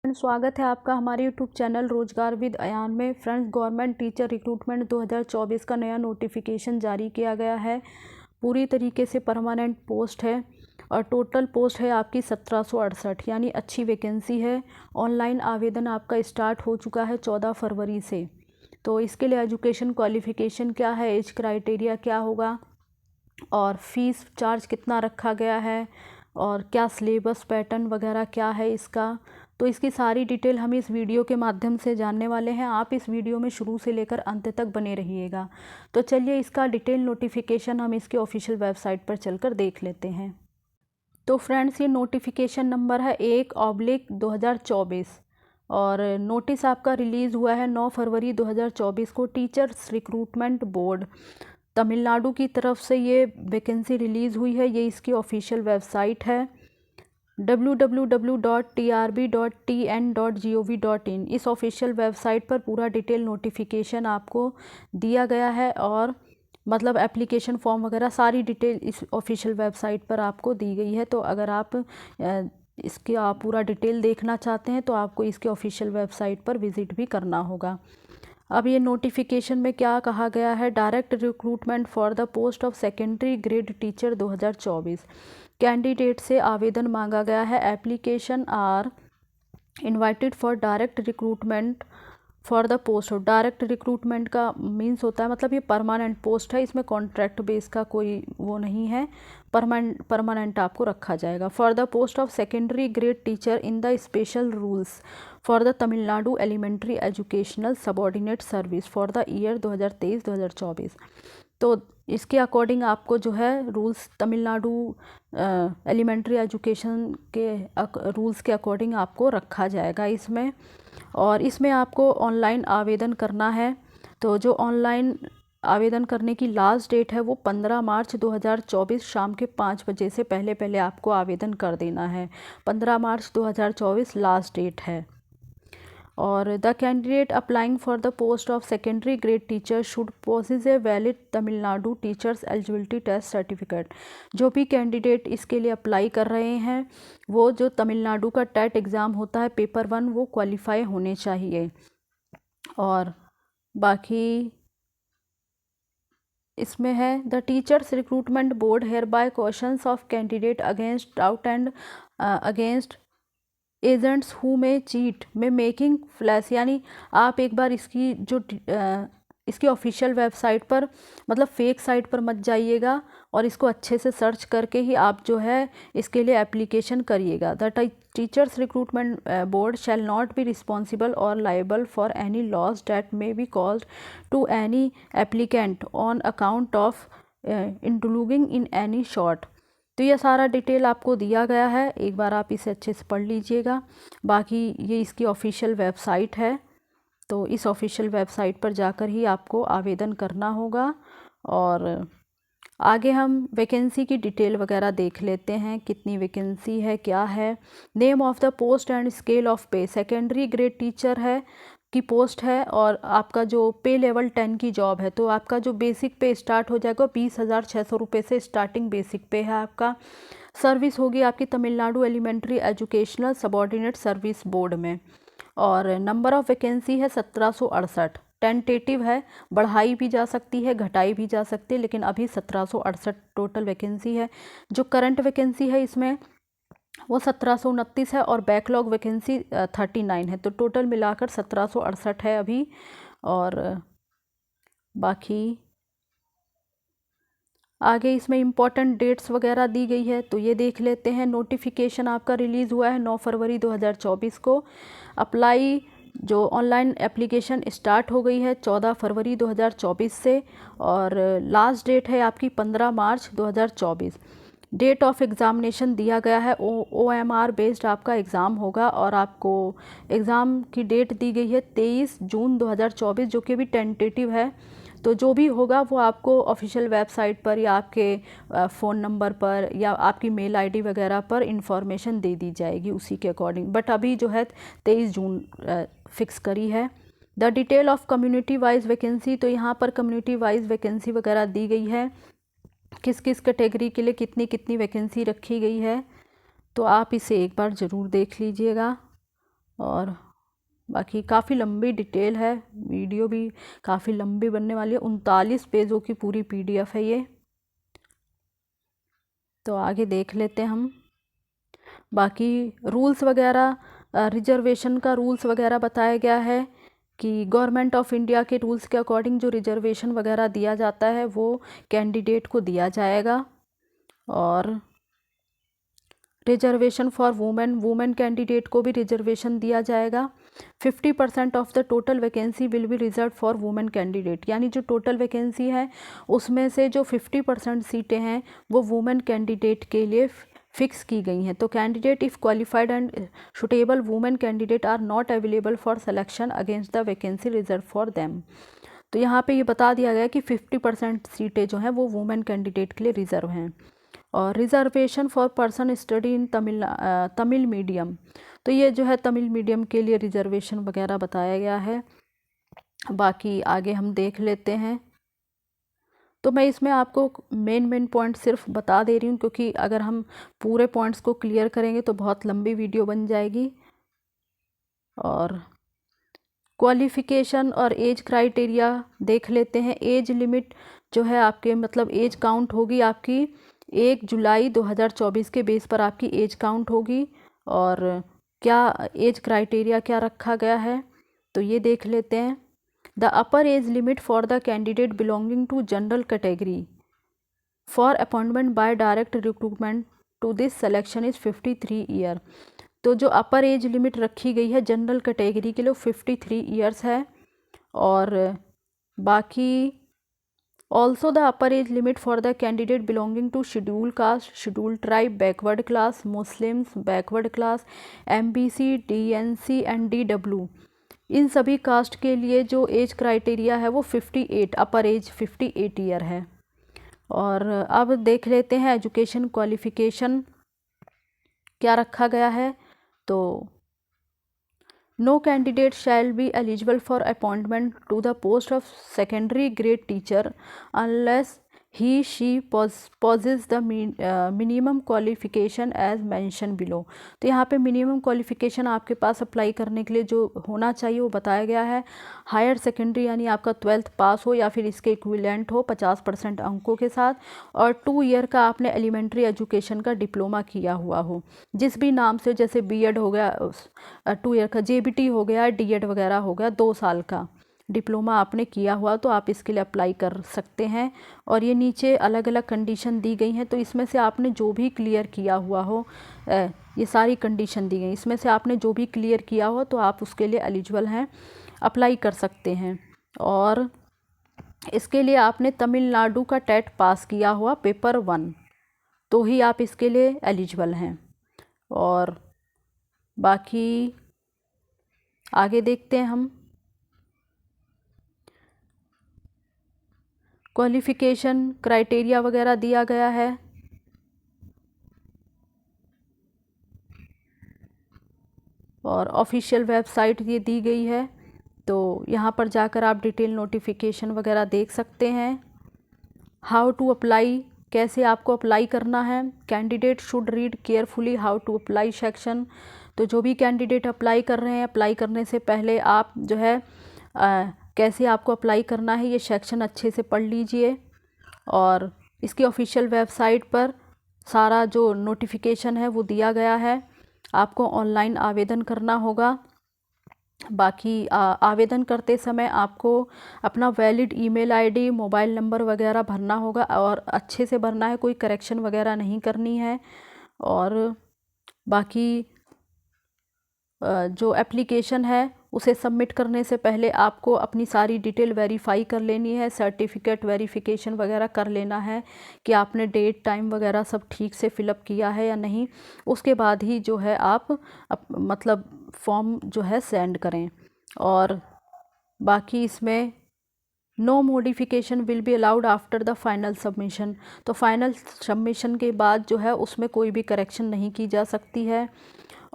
स्वागत है आपका हमारे यूट्यूब चैनल रोजगार विद अयान में। फ्रेंड्स, गवर्नमेंट टीचर रिक्रूटमेंट 2024 का नया नोटिफिकेशन जारी किया गया है। पूरी तरीके से परमानेंट पोस्ट है और टोटल पोस्ट है आपकी 1768, यानी अच्छी वैकेंसी है। ऑनलाइन आवेदन आपका स्टार्ट हो चुका है 14 फरवरी से। तो इसके लिए एजुकेशन क्वालिफ़िकेशन क्या है, एज क्राइटेरिया क्या होगा और फीस चार्ज कितना रखा गया है और क्या सिलेबस पैटर्न वगैरह क्या है इसका, तो इसकी सारी डिटेल हम इस वीडियो के माध्यम से जानने वाले हैं। आप इस वीडियो में शुरू से लेकर अंत तक बने रहिएगा। तो चलिए इसका डिटेल नोटिफिकेशन हम इसके ऑफिशियल वेबसाइट पर चलकर देख लेते हैं। तो फ्रेंड्स, ये नोटिफिकेशन नंबर है 1/2024 और नोटिस आपका रिलीज़ हुआ है 9 फरवरी 2024 को। टीचर्स रिक्रूटमेंट बोर्ड तमिलनाडु की तरफ से ये वैकेंसी रिलीज़ हुई है। ये इसकी ऑफिशियल वेबसाइट है www.trb.tn.gov.in। इस ऑफिशियल वेबसाइट पर पूरा डिटेल नोटिफिकेशन आपको दिया गया है और मतलब एप्लीकेशन फॉर्म वगैरह सारी डिटेल इस ऑफिशियल वेबसाइट पर आपको दी गई है। तो अगर आप इसके आप पूरा डिटेल देखना चाहते हैं तो आपको इसके ऑफिशियल वेबसाइट पर विज़िट भी करना होगा। अब ये नोटिफिकेशन में क्या कहा गया है, direct recruitment for the post of secondary grade teacher 2024। Candidate से आवेदन मांगा गया है। Application are invited for direct recruitment for the post of. Direct recruitment का मीन्स होता है मतलब ये परमानेंट पोस्ट है, इसमें कॉन्ट्रैक्ट बेस का कोई वो नहीं है, परमानेंट आपको रखा जाएगा। For the post of secondary grade teacher in the special rules for the Tamil Nadu elementary educational subordinate service for the year 2023-2024। तो इसके अकॉर्डिंग आपको जो है रूल्स तमिलनाडु एलिमेंट्री एजुकेशन के रूल्स के अकॉर्डिंग आपको रखा जाएगा इसमें। और इसमें आपको ऑनलाइन आवेदन करना है। तो जो ऑनलाइन आवेदन करने की लास्ट डेट है वो 15 मार्च 2024 शाम के 5 बजे से पहले आपको आवेदन कर देना है। 15 मार्च 2024 लास्ट डेट है। और the candidate applying for the post of secondary grade teacher should possess a valid Tamil Nadu teachers eligibility test certificate. जो भी कैंडिडेट इसके लिए अप्लाई कर रहे हैं वो जो तमिलनाडु का टेट एग्ज़ाम होता है पेपर 1 वो क्वालिफाई होने चाहिए। और बाकी इसमें है the teachers recruitment board hereby questions of candidate against doubt and against agents who may cheat may making flash. यानी आप एक बार इसकी जो इसकी ऑफिशियल वेबसाइट पर मतलब फेक साइट पर मत जाइएगा और इसको अच्छे से सर्च करके ही आप जो है इसके लिए एप्लीकेशन करिएगा। The teachers recruitment board shall not be responsible और liable for any loss that may be caused to any applicant on account of including in any short. तो ये सारा डिटेल आपको दिया गया है, एक बार आप इसे अच्छे से पढ़ लीजिएगा। बाकी ये इसकी ऑफिशियल वेबसाइट है, तो इस ऑफिशियल वेबसाइट पर जाकर ही आपको आवेदन करना होगा। और आगे हम वैकेंसी की डिटेल वगैरह देख लेते हैं, कितनी वैकेंसी है क्या है। Name of the post and scale of पे। सेकेंडरी ग्रेड टीचर है की पोस्ट है और आपका जो पे लेवल 10 की जॉब है। तो आपका जो बेसिक पे स्टार्ट हो जाएगा 20,600 रुपये से स्टार्टिंग बेसिक पे है आपका। सर्विस होगी आपकी Tamil Nadu elementary educational subordinate service board में। और नंबर ऑफ़ वैकेंसी है 1768। टेंटेटिव है, बढ़ाई भी जा सकती है घटाई भी जा सकती है, लेकिन अभी 1768 टोटल वैकेंसी है। जो करंट वैकेंसी है इसमें वो 1729 है और बैकलॉग वैकेंसी 39 है। तो टोटल मिलाकर 1768 है अभी। और बाकी आगे इसमें इम्पॉर्टेंट डेट्स वगैरह दी गई है, तो ये देख लेते हैं। नोटिफिकेशन आपका रिलीज़ हुआ है 9 फरवरी 2024 को। अप्लाई जो ऑनलाइन एप्लीकेशन स्टार्ट हो गई है 14 फरवरी 2024 से और लास्ट डेट है आपकी 15 मार्च 2024। डेट ऑफ एग्ज़ामिनेशन दिया गया है OMR बेस्ड आपका एग्ज़ाम होगा और आपको एग्ज़ाम की डेट दी गई है 23 जून 2024, जो कि भी टेंटेटिव है। तो जो भी होगा वो आपको ऑफिशियल वेबसाइट पर या आपके फ़ोन नंबर पर या आपकी मेल आईडी वगैरह पर इंफॉर्मेशन दे दी जाएगी उसी के अकॉर्डिंग। बट अभी जो है 23 जून फिक्स करी है। The detail of community wise vacancy. तो यहाँ पर कम्युनिटी वाइज वैकेंसी वगैरह दी गई है, किस किस कैटेगरी के लिए कितनी कितनी वैकेंसी रखी गई है। तो आप इसे एक बार ज़रूर देख लीजिएगा। और बाकी काफ़ी लंबी डिटेल है, वीडियो भी काफ़ी लंबी बनने वाली है। 39 पेजों की पूरी PDF है ये। तो आगे देख लेते हैं हम। बाकी रूल्स वगैरह, रिजर्वेशन का रूल्स वगैरह बताया गया है कि गवर्नमेंट ऑफ इंडिया के रूल्स के अकॉर्डिंग जो रिजर्वेशन वगैरह दिया जाता है वो कैंडिडेट को दिया जाएगा। और रिजर्वेशन फॉर वुमेन कैंडिडेट को भी रिजर्वेशन दिया जाएगा। 50% of the total vacancy will be reserve for women candidate, यानी जो टोटल वैकेंसी है उसमें से जो 50% सीटें हैं वो वुमेन कैंडिडेट के लिए फिक्स की गई हैं। तो candidate if qualified and suitable women candidate are not available for selection against the vacancy reserve for them. तो यहाँ पे ये बता दिया गया कि 50% सीटें जो हैं वो वुमेन कैंडिडेट के लिए रिजर्व हैं। और reservation for person study in Tamil medium, तो ये जो है तमिल मीडियम के लिए रिजर्वेशन वगैरह बताया गया है। बाकी आगे हम देख लेते हैं। तो मैं इसमें आपको मेन पॉइंट सिर्फ बता दे रही हूँ, क्योंकि अगर हम पूरे पॉइंट्स को क्लियर करेंगे तो बहुत लंबी वीडियो बन जाएगी। और क्वालिफ़िकेशन और एज क्राइटेरिया देख लेते हैं। एज लिमिट जो है आपके मतलब एज काउंट होगी आपकी 1 जुलाई 2024 के बेस पर आपकी एज काउंट होगी। और क्या एज क्राइटेरिया क्या रखा गया है तो ये देख लेते हैं। The upper age limit for the candidate belonging to general category for appointment by direct recruitment to this selection is 53 year. तो जो अपर एज लिमिट रखी गई है जनरल कैटेगरी के लिए 53 ईयर्स है। और बाकी also the upper age limit for the candidate belonging to schedule caste, schedule tribe, backward class, Muslims, backward class, MBC, DNC and DW, इन सभी कास्ट के लिए जो एज क्राइटेरिया है वो 58 अपर एज 58 ईयर है। और अब देख लेते हैं एजुकेशन क्वालिफ़िकेशन क्या रखा गया है। तो no candidate shall be eligible for appointment to the post of secondary grade teacher unless he she possesses the minimum qualification as mentioned below. तो यहाँ पे मिनिमम क्वालिफिकेशन आपके पास अप्लाई करने के लिए जो होना चाहिए वो बताया गया है। हायर सेकेंडरी यानी आपका 12th पास हो या फिर इसके इक्विवेलेंट हो 50% अंकों के साथ, और 2 ईयर का आपने एलिमेंट्री एजुकेशन का डिप्लोमा किया हुआ हो जिस भी नाम से, जैसे BEd हो गया 2 ईयर का, JBT हो गया, DEd वगैरह हो गया 2 साल का डिप्लोमा आपने किया हुआ, तो आप इसके लिए अप्लाई कर सकते हैं। और ये नीचे अलग अलग कंडीशन दी गई हैं, तो इसमें से आपने जो भी क्लियर किया हुआ हो, ये सारी कंडीशन दी गई, इसमें से आपने जो भी क्लियर किया हो तो आप उसके लिए एलिजिबल हैं, अप्लाई कर सकते हैं। और इसके लिए आपने तमिलनाडु का टेट पास किया हुआ पेपर 1 तो ही आप इसके लिए एलिजिबल हैं। और बाकी आगे देखते हैं हम। क्वालिफ़िकेशन क्राइटेरिया वगैरह दिया गया है। और ऑफिशियल वेबसाइट ये दी गई है, तो यहाँ पर जाकर आप डिटेल नोटिफिकेशन वगैरह देख सकते हैं। हाउ टू अप्लाई, कैसे आपको अप्लाई करना है। Candidate should read carefully how to apply section. तो जो भी कैंडिडेट अप्लाई कर रहे हैं, अप्लाई करने से पहले आप जो है कैसे आपको अप्लाई करना है ये सेक्शन अच्छे से पढ़ लीजिए। और इसकी ऑफिशियल वेबसाइट पर सारा जो नोटिफिकेशन है वो दिया गया है, आपको ऑनलाइन आवेदन करना होगा। बाकी आवेदन करते समय आपको अपना valid email ID, mobile number वगैरह भरना होगा और अच्छे से भरना है, कोई करेक्शन वगैरह नहीं करनी है। और बाकी जो एप्लीकेशन है उसे सबमिट करने से पहले आपको अपनी सारी डिटेल वेरीफाई कर लेनी है, सर्टिफिकेट वेरिफिकेशन वगैरह कर लेना है कि आपने डेट टाइम वगैरह सब ठीक से फिलअप किया है या नहीं। उसके बाद ही जो है आप मतलब फॉर्म जो है सेंड करें। और बाकी इसमें no modification will be allowed after the final submission. तो फाइनल सबमिशन के बाद जो है उसमें कोई भी करेक्शन नहीं की जा सकती है।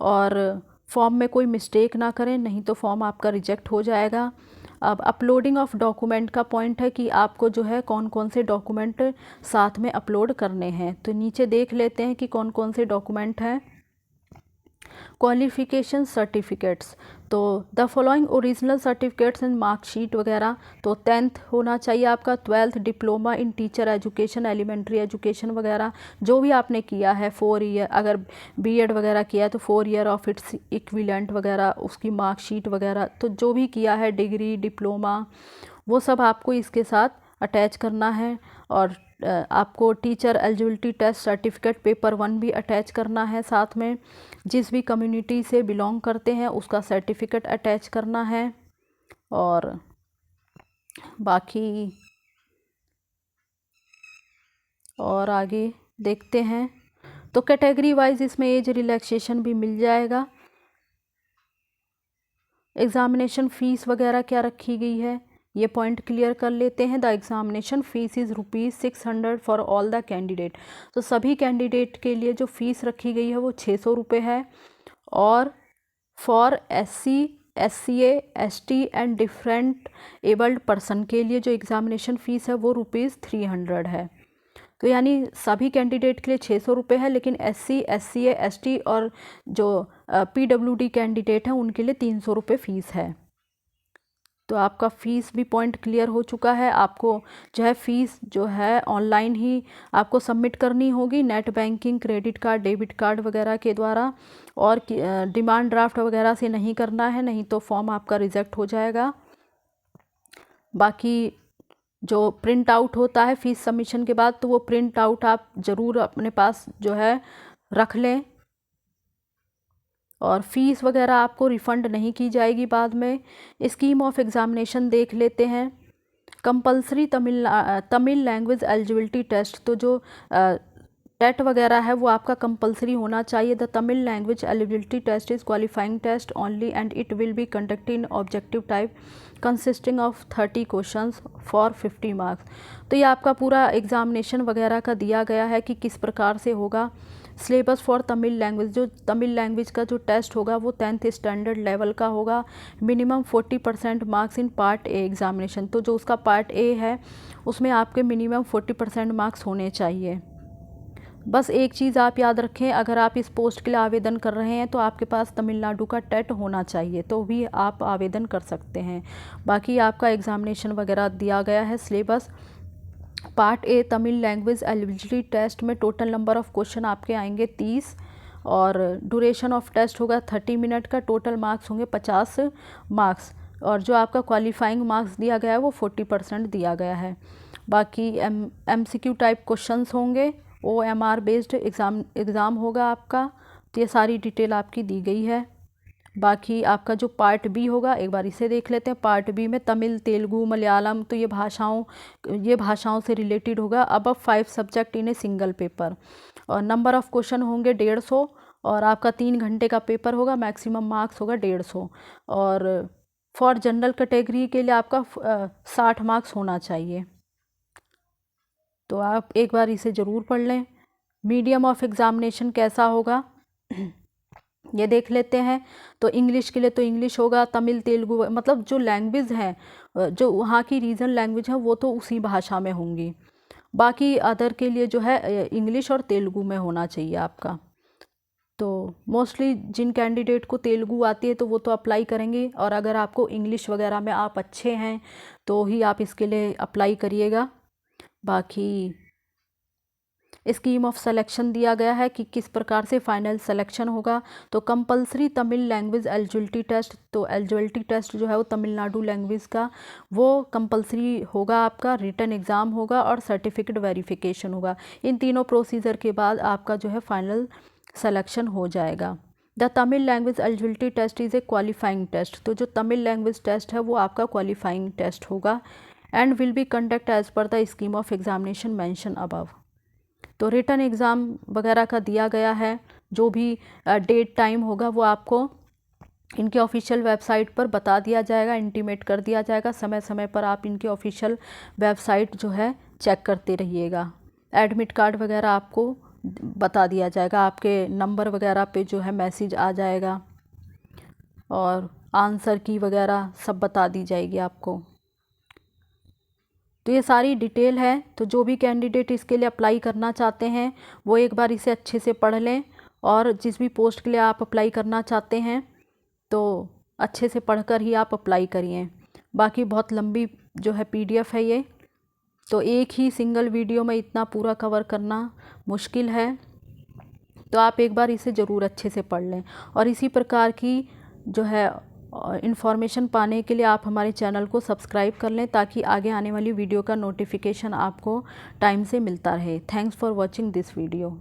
और फॉर्म में कोई मिस्टेक ना करें, नहीं तो फॉर्म आपका रिजेक्ट हो जाएगा। अब अपलोडिंग ऑफ डॉक्यूमेंट का पॉइंट है कि आपको जो है कौन कौन से डॉक्यूमेंट साथ में अपलोड करने हैं। तो नीचे देख लेते हैं कि कौन कौन से डॉक्यूमेंट हैं। क्वालिफिकेशन सर्टिफिकेट्स, तो the following original certificates and marksheet वगैरह, तो 10th होना चाहिए आपका, 12th diploma in teacher education, elementary education वगैरह जो भी आपने किया है 4 ईयर, अगर बीएड वगैरह किया है तो 4 ईयर ऑफ इट्स इक्विवेलेंट वगैरह, उसकी मार्कशीट वगैरह, तो जो भी किया है डिग्री डिप्लोमा वो सब आपको इसके साथ अटैच करना है। और आपको teacher eligibility test certificate paper 1 भी अटैच करना है साथ में। जिस भी कम्युनिटी से बिलोंग करते हैं उसका सर्टिफिकेट अटैच करना है। और बाकी और आगे देखते हैं, तो कैटेगरी वाइज इसमें एज रिलैक्सेशन भी मिल जाएगा। एग्ज़ामिनेशन फ़ीस वगैरह क्या रखी गई है ये पॉइंट क्लियर कर लेते हैं। The examination fees is ₹600 for all the candidate, तो सभी कैंडिडेट के लिए जो फ़ीस रखी गई है वो 600 रुपये है। और for SC SCA ST and different abled person के लिए जो एग्ज़ामिनेशन फ़ीस है वो ₹300 है। तो यानी सभी कैंडिडेट के लिए 600 रुपये है, लेकिन SC SCA ST और जो PWD कैंडिडेट हैं उनके लिए 300 रुपये फ़ीस है। तो आपका फ़ीस भी पॉइंट क्लियर हो चुका है। आपको जो है फ़ीस जो है ऑनलाइन ही आपको सबमिट करनी होगी, net banking, credit card, debit card वगैरह के द्वारा, और डिमांड ड्राफ्ट वगैरह से नहीं करना है, नहीं तो फॉर्म आपका रिजेक्ट हो जाएगा। बाकी जो प्रिंट आउट होता है फ़ीस सबमिशन के बाद, तो वो प्रिंट आउट आप ज़रूर अपने पास जो है रख लें। और फ़ीस वगैरह आपको रिफ़ंड नहीं की जाएगी बाद में। स्कीम ऑफ एग्ज़ामिनेशन देख लेते हैं। Compulsory Tamil language eligibility test, तो जो टेट वगैरह है वो आपका कंपलसरी होना चाहिए। The Tamil language eligibility test is qualifying test only and it will be conducted in objective type consisting of 30 questions for 50 marks. तो ये आपका पूरा एग्ज़ामिनेशन वगैरह का दिया गया है कि किस प्रकार से होगा। सिलेबस फॉर तमिल लैंग्वेज, जो तमिल लैंग्वेज का जो टेस्ट होगा वो 10th स्टैंडर्ड लेवल का होगा। Minimum 40% marks in part A examination, तो जो उसका पार्ट ए है उसमें आपके मिनिमम 40% मार्क्स होने चाहिए। बस एक चीज़ आप याद रखें, अगर आप इस पोस्ट के लिए आवेदन कर रहे हैं तो आपके पास तमिलनाडु का टेट होना चाहिए, तो भी आप आवेदन कर सकते हैं। बाकी आपका एग्ज़ामिनेशन वगैरह दिया गया है syllabus. Part A Tamil language eligibility test में टोटल नंबर ऑफ़ क्वेश्चन आपके आएंगे 30, और ड्यूरेशन ऑफ टेस्ट होगा 30 मिनट का। टोटल मार्क्स होंगे 50 मार्क्स, और जो आपका क्वालिफाइंग मार्क्स दिया गया है वो 40% दिया गया है। बाकी MCQ टाइप क्वेश्चंस होंगे, OMR बेस्ड एग्ज़ाम होगा आपका। तो ये सारी डिटेल आपकी दी गई है। बाकी आपका जो पार्ट बी होगा एक बार इसे देख लेते हैं। पार्ट बी में तमिल, तेलुगु, मलयालम, तो ये भाषाओं से रिलेटेड होगा। अब 5 subject in a single paper, और नंबर ऑफ़ क्वेश्चन होंगे 150, और आपका 3 घंटे का पेपर होगा। मैक्सिमम मार्क्स होगा 150, और फॉर जनरल कैटेगरी के लिए आपका 60 मार्क्स होना चाहिए। तो आप एक बार इसे ज़रूर पढ़ लें। मीडियम ऑफ एग्ज़ामिनेशन कैसा होगा ये देख लेते हैं। तो इंग्लिश के लिए तो इंग्लिश होगा, तमिल, तेलुगु, मतलब जो लैंग्वेज हैं, जो वहाँ की रीजनल लैंग्वेज है वो तो उसी भाषा में होंगी। बाकी अदर के लिए जो है इंग्लिश और तेलुगु में होना चाहिए आपका। तो मोस्टली जिन कैंडिडेट को तेलुगु आती है तो वो तो अप्लाई करेंगे, और अगर आपको इंग्लिश वगैरह में आप अच्छे हैं तो ही आप इसके लिए अप्लाई करिएगा। बाकी स्कीम ऑफ सिलेक्शन दिया गया है कि किस प्रकार से फाइनल सिलेक्शन होगा। तो compulsory Tamil language eligibility test, तो एलिजिबिलिटी टेस्ट जो है वो तमिलनाडु लैंग्वेज का वो कंपलसरी होगा आपका। रिटन एग्ज़ाम होगा और सर्टिफिकेट वेरिफिकेशन होगा। इन तीनों प्रोसीजर के बाद आपका जो है फाइनल सिलेक्शन हो जाएगा। The Tamil language eligibility test is a qualifying test, तो जो तमिल लैंग्वेज टेस्ट है वो आपका क्वालिफाइंग टेस्ट होगा। And will be conduct as per the scheme of examination mention above. तो रिटन एग्ज़ाम वगैरह का दिया गया है, जो भी डेट टाइम होगा वो आपको इनके ऑफिशियल वेबसाइट पर बता दिया जाएगा, इंटीमेट कर दिया जाएगा। समय समय पर आप इनके ऑफिशियल वेबसाइट जो है चेक करते रहिएगा। एडमिट कार्ड वगैरह आपको बता दिया जाएगा, आपके नंबर वगैरह पे जो है मैसेज आ जाएगा, और आंसर की वगैरह सब बता दी जाएगी आपको। तो ये सारी डिटेल है। तो जो भी कैंडिडेट इसके लिए अप्लाई करना चाहते हैं वो एक बार इसे अच्छे से पढ़ लें, और जिस भी पोस्ट के लिए आप अप्लाई करना चाहते हैं तो अच्छे से पढ़कर ही आप अप्लाई करिए। बाकी बहुत लंबी जो है PDF है ये, तो एक ही सिंगल वीडियो में इतना पूरा कवर करना मुश्किल है, तो आप एक बार इसे ज़रूर अच्छे से पढ़ लें। और इसी प्रकार की जो है इन्फॉर्मेशन पाने के लिए आप हमारे चैनल को सब्सक्राइब कर लें, ताकि आगे आने वाली वीडियो का नोटिफिकेशन आपको टाइम से मिलता रहे। Thanks for watching this video.